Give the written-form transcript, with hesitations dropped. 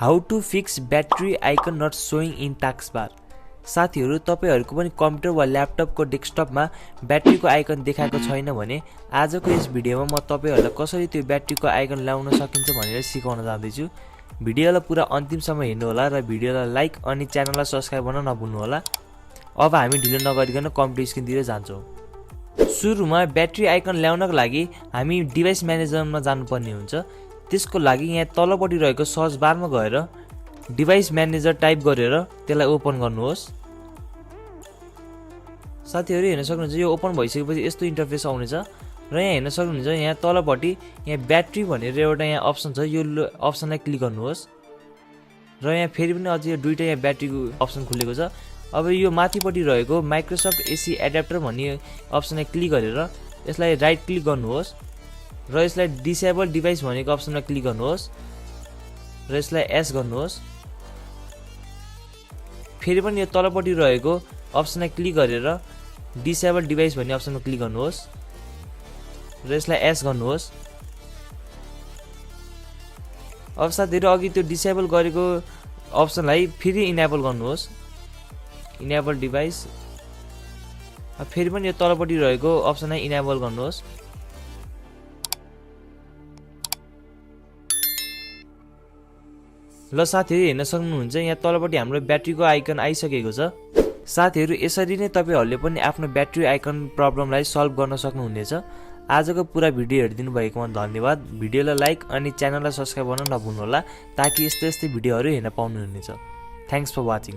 How to fix battery icon not showing in taskbar. साथीहरू तपाईहरुको पनि कम्प्युटर वा ल्यापटपको डेस्कटपमा ब्याट्रीको आइकन देखाएको छैन भने आजको यस भिडियोमा म तपाईहरुलाई कसरी त्यो ब्याट्रीको आइकन ल्याउन सकिन्छ भनेर सिकाउन जाँदैछु। भिडियोलाई पुरा अन्तिमसम्म हेर्नु होला र भिडियोलाई लाइक अनि च्यानललाई सब्स्क्राइब गर्न नभुल्नु होला। अब हामी ढिलो नगरिकन कम्प्युटर स्क्रिनतिर जान्छौं। सुरुमा ब्याट्री आइकन ल्याउनको लागि हामी डिभाइस म्यानेजरमा जानुपर्ने हुन्छ। त्यसको लागि यहाँ तलपट्टि रहेको सर्च बारमा गएर डिभाइस म्यानेजर टाइप गरेर त्यसलाई ओपन गर्नुहोस्। साथीहरु हेर्न सक्नुहुन्छ यो ओपन भइसकेपछि यस्तो इन्टरफेस आउनेछ र यहाँ हेर्न सक्नुहुन्छ यहाँ तलपट्टि यहाँ ब्याट्री भनेर एउटा यहाँ अप्सन छ। यो अप्सनलाई क्लिक गर्नुहोस् र यहाँ फेरि पनि अझै यो दुईटा यहाँ ब्याट्रीको अप्सन खुलेको छ। अब यो माथिपट्टि रहेको माइक्रोसफ्ट एसी एडाप्टर भन्ने अप्सनलाई क्लिक गरेर यसलाई राइट क्लिक गर्नुहोस् र यसलाई डिसेबल डिभाइस भनेको अप्सनमा क्लिक गर्नुहोस् र यसलाई एस गर्नुहोस्। फेरि पनि यो तलपट्टि रहेको अप्सनलाई क्लिक गरेर डिसेबल डिभाइस भन्ने अप्सनमा क्लिक गर्नुहोस् र यसलाई एस गर्नुहोस्। अब साथीहरु अघि त्यो डिसेबल गरेको अप्सनलाई फेरि इनेबल गर्नुहोस्, इनेबल डिभाइस। अब फेरि पनि यो तलपट्टि रहेको अप्सनलाई इनेबल गर्नुहोस्। ल साथीहरु हेर्न सक्नुहुन्छ यहाँ तलपट्टि हाम्रो ब्याट्रीको आइकन आइसकेको छ। साथीहरु यसरी नै तपाईहरुले पनि आफ्नो ब्याट्री आइकन प्रब्लमलाई सल्भ गर्न सक्नुहुनेछ। आजको पुरा भिडियो हेर्दिनु भएकोमा धन्यवाद। भिडियोलाई लाइक अनि च्यानललाई सब्स्क्राइब गर्न नभुल्नु होला ताकि यस्तै भिडियोहरु हेर्न पाउनुहुनेछ। Thanks for watching.